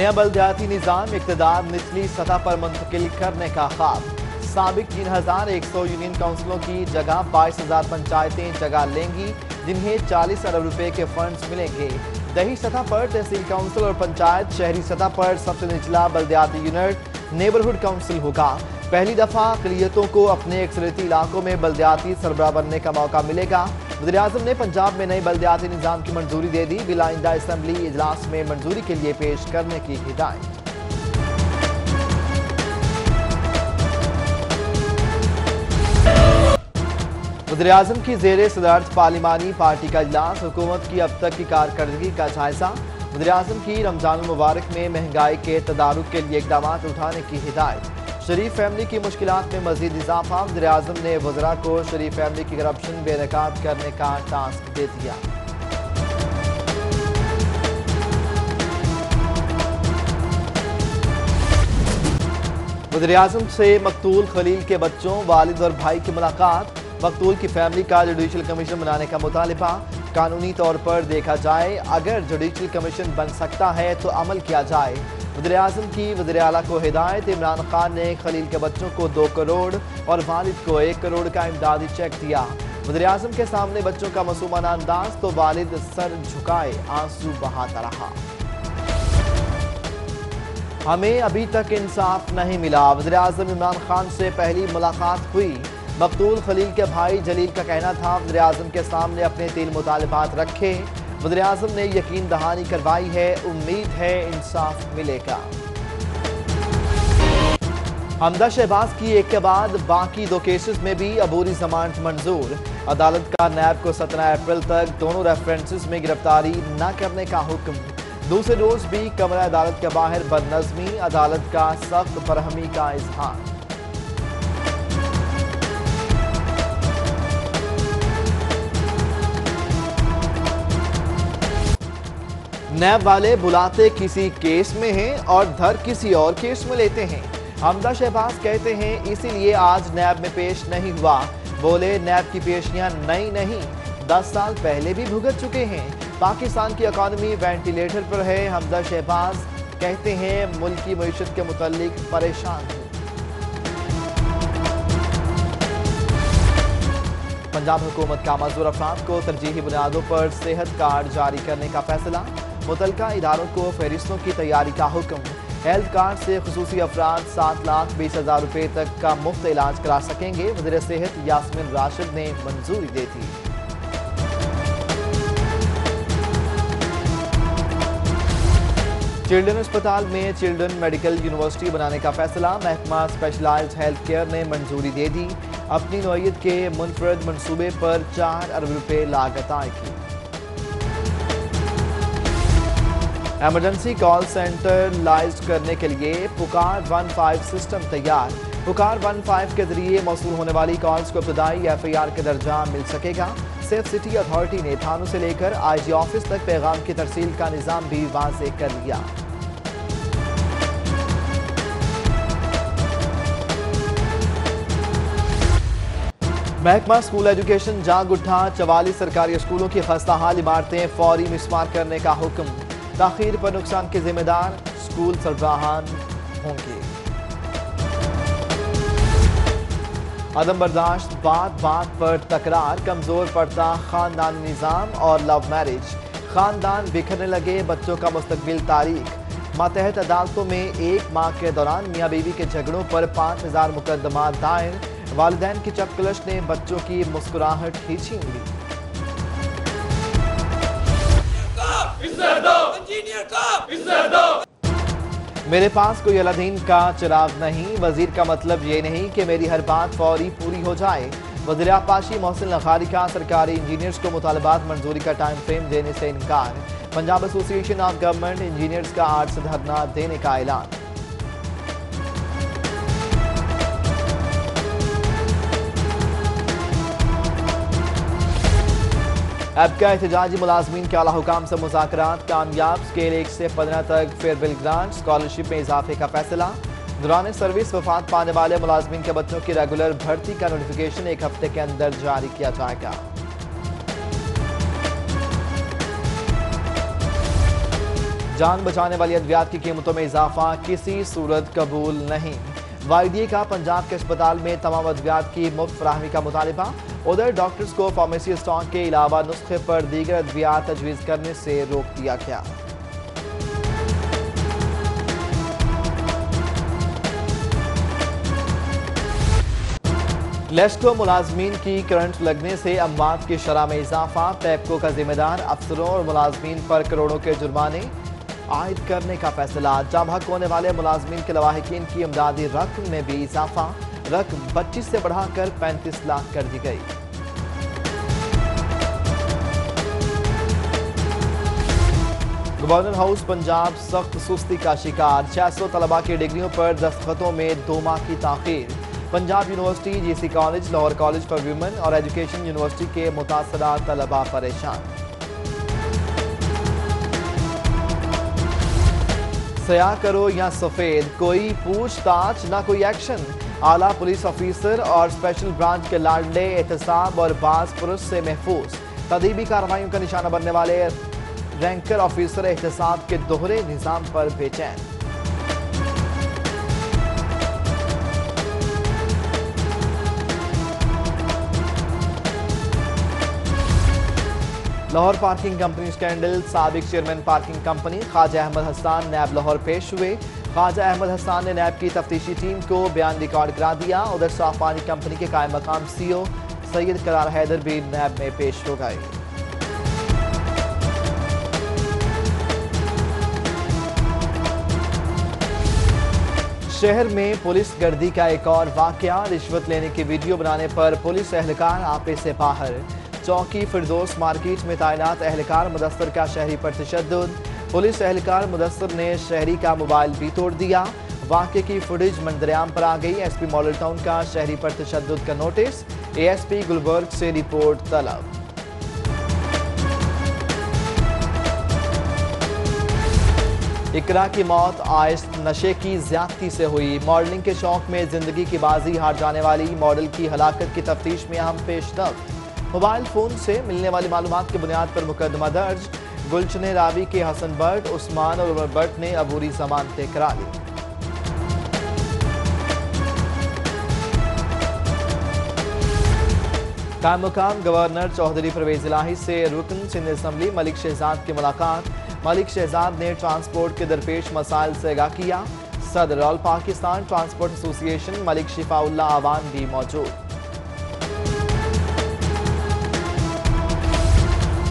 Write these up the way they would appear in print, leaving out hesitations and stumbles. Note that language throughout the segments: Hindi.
नया बल्दियाती निज़ाम इक़्तिदार निचली सतह पर मुंतकिल करने का ख्वाब। साबिक 3100 यूनियन काउंसिलों की जगह 22,000 पंचायतें जगह लेंगी, जिन्हें 40 अरब रुपए के फंड्स मिलेंगे। दही सतह पर तहसील काउंसिल और पंचायत, शहरी सतह पर सबसे निचला बल्दियाती यूनिट नेबरहुड काउंसिल होगा। पहली दफा अक़लियतों को अपने अक्सरियती इलाकों में बल्दियाती सरबराह बनने का मौका मिलेगा। वज़ीर-ए-आज़म ने पंजाब में नए बल्दियाती निज़ाम की मंजूरी दे दी। बिल आइंदा असम्बली इजलास में मंजूरी के लिए पेश करने की हिदायत। वज़ीर-ए-आज़म की ज़ेरे सदारत पार्लिमानी पार्टी का इजलास, हुकूमत की अब तक की कारकर्दगी का जायजा। वज़ीर-ए-आज़म की रमजानुल मुबारक में महंगाई के तदारुक के लिए इक़दाम उठाने की हिदायत। शरीफ फैमिली की मुश्किलात में मजीद इजाफा। वज़ीर-ए-आज़म ने वज़रा को शरीफ फैमिली की करप्शन बेनकाब करने का टास्क दे दिया। वज़ीर-ए-आज़म से मकतूल खलील के बच्चों, वालिद और भाई की मुलाकात। मकतूल की फैमिली का जुडिशल कमीशन बनाने का मुतालिबा। कानूनी तौर पर देखा जाए, अगर जुडिशल कमीशन बन सकता है तो अमल किया जाए। वज़ीर-ए-आज़म की वज़ीर आला को हिदायत। इमरान खान ने खलील के बच्चों को 2 करोड़ और वालिद को 1 करोड़ का इमदादी चेक दिया। वज़ीर-ए-आज़म के सामने बच्चों का मासूमाना अंदाज तो वालिद सर झुकाए आंसू बहाता रहा। हमें अभी तक इंसाफ नहीं मिला। वज़ीर-ए-आज़म इमरान खान से पहली मुलाकात हुई। मकतूल खलील के भाई जलील का कहना था वज़ीर-ए-आज़म के सामने अपने 3 मुतालिबात रखे। वज़ीर-ए-आज़म ने यकीन दहानी करवाई है, उम्मीद है इंसाफ मिलेगा। हमदा शहबाज की एक के बाद बाकी 2 केसेस में भी अबूरी जमानत मंजूर। अदालत का नैब को 17 अप्रैल तक दोनों रेफरेंसेस में गिरफ्तारी न करने का हुक्म। दूसरे रोज भी कमरा अदालत के बाहर बदनज़मी, अदालत का सख्त बरहमी का इजहार। नैब वाले बुलाते किसी केस में हैं और धर किसी और केस में लेते हैं। हमदा शहबाज कहते हैं इसीलिए आज नैब में पेश नहीं हुआ। बोले नैब की पेशियां नई नहीं, 10 साल पहले भी भुगत चुके हैं। पाकिस्तान की इकॉनमी वेंटिलेटर पर है। हमदा शहबाज कहते हैं मुल्क की मईशत के मुतालिक परेशान हूं। पंजाब हुकूमत का मजदूर अफराद को तरजीही बुनियादों पर सेहत कार्ड जारी करने का फैसला। मुतलका इदारों को फहरिस्तों की तैयारी का हुक्म। हेल्थ कार्ड से खुसूसी अफराद 7,20,000 रुपए तक का मुफ्त इलाज करा सकेंगे। वज़ीर सेहत यास्मीन राशिद ने मंजूरी दे दी। चिल्ड्रन अस्पताल में चिल्ड्रन मेडिकल यूनिवर्सिटी बनाने का फैसला। महकमा स्पेशलाइज्ड हेल्थ केयर ने मंजूरी दे दी। अपनी नौयत के मुनफरद मनसूबे पर 4 अरब रुपए लागत आएगी। एमरजेंसी कॉल सेंटर लाइज करने के लिए पुकार 15 सिस्टम तैयार। पुकार 15 के जरिए मौसूल होने वाली कॉल्स को इब्तदाई FIR का दर्जा मिल सकेगा। सेफ सिटी अथॉरिटी ने थानों से लेकर IG ऑफिस तक पैगाम की तरसील का निज़ाम भी वाज़ेह कर लिया। महकमा स्कूल एजुकेशन जाग उठा। 44 सरकारी स्कूलों की खस्ताहाल इमारतें फौरी मिसमार करने का हुक्म। ताखीर पर नुकसान के जिम्मेदार स्कूल सरबराहान होंगे। अदम बर्दाश्त, बात बात पर तकरार, कमजोर पड़ता खानदानी निज़ाम और लव मैरिज। खानदान बिखरने लगे, बच्चों का मुस्तकबिल तारीख। मातहत अदालतों में 1 माह के दौरान मियाँ बीवी के झगड़ों पर 5000 मुकदमा दायर। वालिदैन की चपकलश ने बच्चों की मुस्कुराहट ही छीन ली। मेरे पास कोई अलादीन का चिराग नहीं। वजीर का मतलब ये नहीं कि मेरी हर बात फौरी पूरी हो जाए। वज़ीर आबपाशी मोहसिन लखारी का सरकारी इंजीनियर्स को मुतालबात मंजूरी का टाइम फ्रेम देने से इनकार। Punjab association of government engineers का 8 से धरना देने का ऐलान। ऐप का एहतजाजी मुलाजमीन के आला हुकाम से मुज़ाकरात कामयाब। स्केल 1 से 15 तक फेयरवेल ग्रांट, स्कॉलरशिप में इजाफे का फैसला। दौरान सर्विस वफात पाने वाले मुलाजमीन के बच्चों की रेगुलर भर्ती का नोटिफिकेशन 1 हफ्ते के अंदर जारी किया जाएगा। जान बचाने वाली अद्वियात की कीमतों में इजाफा किसी सूरत कबूल नहीं। वाईडीए का पंजाब के अस्पताल में तमाम अद्वियात की मुफ्त फराहमी का मुतालिबा। उधर डॉक्टर्स को फार्मेसी स्टॉक के अलावा नुस्खे पर दीगर अद्वियात तजवीज़ करने से रोक दिया गया। लेस्को मुलाजमीन की करंट लगने से अमवात की शरह में इजाफा। पैपको का जिम्मेदार अफसरों और मुलाजमीन पर करोड़ों के जुर्माने आयद करने का फैसला। जाम हक होने वाले मुलाजमीन के लवाहिकीन की इमदादी रकम में भी इजाफा। रकम 25 से बढ़ाकर 35 लाख कर दी गई। गवर्नर हाउस पंजाब सख्त सुस्ती का शिकार। 600 तलबा की डिग्रियों पर दस्तखतों में 2 माह की ताखीर। Punjab university, GC college, Lahore college for women और एजुकेशन यूनिवर्सिटी के मुतासरा तलबा परेशान। सयाह करो या सफेद, कोई पूछताछ ना कोई एक्शन। आला पुलिस ऑफिसर और स्पेशल ब्रांच के लाडले एहतसाब और बाज पुरुष से महफूज। तदीबी कार्रवाइयों का निशाना बनने वाले रैंकर ऑफिसर एहतसाब के दोहरे निजाम पर बेचैन। Lahore parking company scandal. साबिक chairman parking company Khawaja Ahmad Hasan NAB Lahore पेश हुए। ख्वाजा अहमद हसन ने नैब की तफ्तीशी टीम को बयान रिकॉर्ड करा दिया। उधर साफ पानी कंपनी के कायम मकाम सीओ सैयद करार हैदर भी नैब में पेश हो गए। शहर में पुलिस गर्दी का एक और वाकया। रिश्वत लेने की वीडियो बनाने पर पुलिस एहलकार आपे से बाहर। चौकी फिरदौस मार्केट में तैनात एहलकार मुदस्सर का शहरी पर तशद्दुद। पुलिस एहलकार मुदस्सर ने शहरी का मोबाइल भी तोड़ दिया। वाक़े की फुटेज मंजरेआम पर आ गई। एसपी मॉडल टाउन का शहरी पर तशद्दुद का नोटिस। एएसपी गुलबर्ग से रिपोर्ट तलब। इकरा की मौत आयस नशे की ज्यादती से हुई। मॉडलिंग के शौक में जिंदगी की बाजी हार जाने वाली मॉडल की हलाकत की तफ्तीश में अहम पेशरफ्त। मोबाइल फोन से मिलने वाली मालूमात की बुनियाद पर मुकदमा दर्ज। गुलशन रावी के हसन बट, उस्मान और उमर बट ने अबूरी जमानतें करा ली। कायम मुकाम गवर्नर चौधरी परवेज इलाही से रुकन सिंध असम्बली मलिक शहजाद की मुलाकात। मलिक शहजाद ने ट्रांसपोर्ट के दरपेश मसाइल से आगाह किया। सदर all Pakistan transport association Malik Shifaullah Awan भी मौजूद।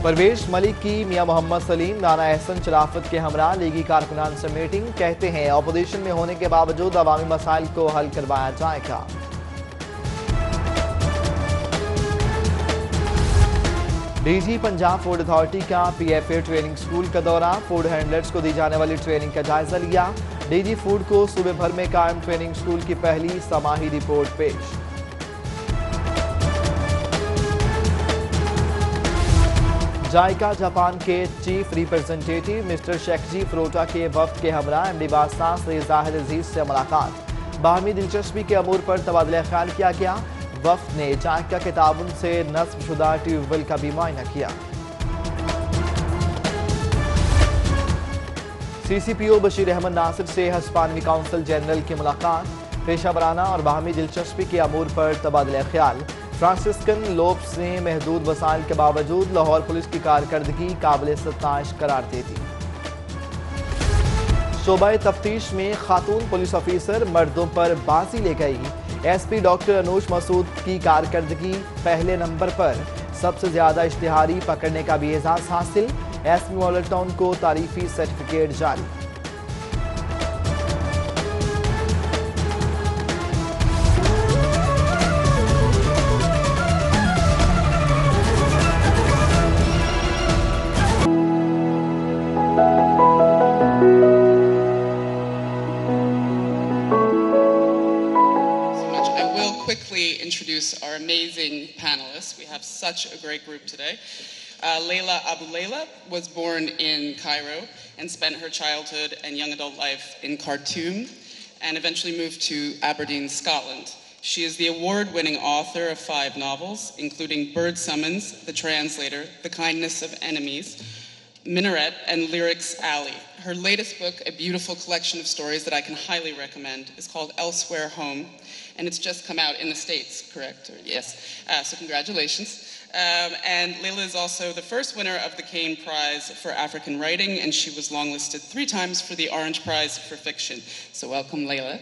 परवेश मलिक की मियां मोहम्मद सलीम, राना एहसन शराफत के हमरा लीगी कारकुनान से मीटिंग। कहते हैं अपोजिशन में होने के बावजूद अवामी मसाइल को हल करवाया जाएगा। डीजी पंजाब फूड अथॉरिटी का पीएफए ट्रेनिंग स्कूल का दौरा। फूड हैंडलर्स को दी जाने वाली ट्रेनिंग का जायजा लिया। डीजी फूड को सूबे भर में कायम ट्रेनिंग स्कूल की पहली समाही रिपोर्ट पेश। जायका जापान के चीफ रिप्रेजेंटेटिव मिस्टर शेखजी फ्रोटा के वफ्द के हमरा एमडी बादशाह से जाहिर अजीज से मुलाकात। बाहमी दिलचस्पी के अमूर पर तबादला ख्याल किया गया। वफ्द ने जायका के ताउन से नस्ब शुदा ट्यूबवेल का भी मुआयना किया। सीसीपीओ बशीर अहमद नासिर से हस्पानवी काउंसिल जनरल की मुलाकात। पेशा वराना और बाहमी दिलचस्पी के अमूर पर तबादला ख्याल। फ्रांसिस्कन लोब्स ने महदूद वसाइल के बावजूद लाहौर पुलिस की कारकर्दगी काबिल सत्ताइश करार दे दी। शोबा तफ्तीश में खातून पुलिस ऑफिसर मर्दों पर बाजी ले गई। एसपी डॉक्टर अनूश मसूद की कारकर्दगी पहले नंबर पर। सबसे ज्यादा इश्तिहारी पकड़ने का भी एजाज हासिल। एसपी मॉडल टाउन को तारीफी सर्टिफिकेट जारी। Introduce our amazing panelists. We have such a great group today. Layla Abu Layla was born in Cairo and spent her childhood and young adult life in Khartoum and eventually moved to Aberdeen, Scotland. She is the award-winning author of 5 novels, including Bird Summons, The Translator, The Kindness of Enemies, Minaret, and Lyrics Alley. Her latest book, a beautiful collection of stories that I can highly recommend, is called Elsewhere Home, and it's just come out in the States, correct? Yes, so congratulations. And Layla is also the first winner of the Caine Prize for African Writing, and she was longlisted 3 times for the Orange Prize for Fiction. So welcome, Layla.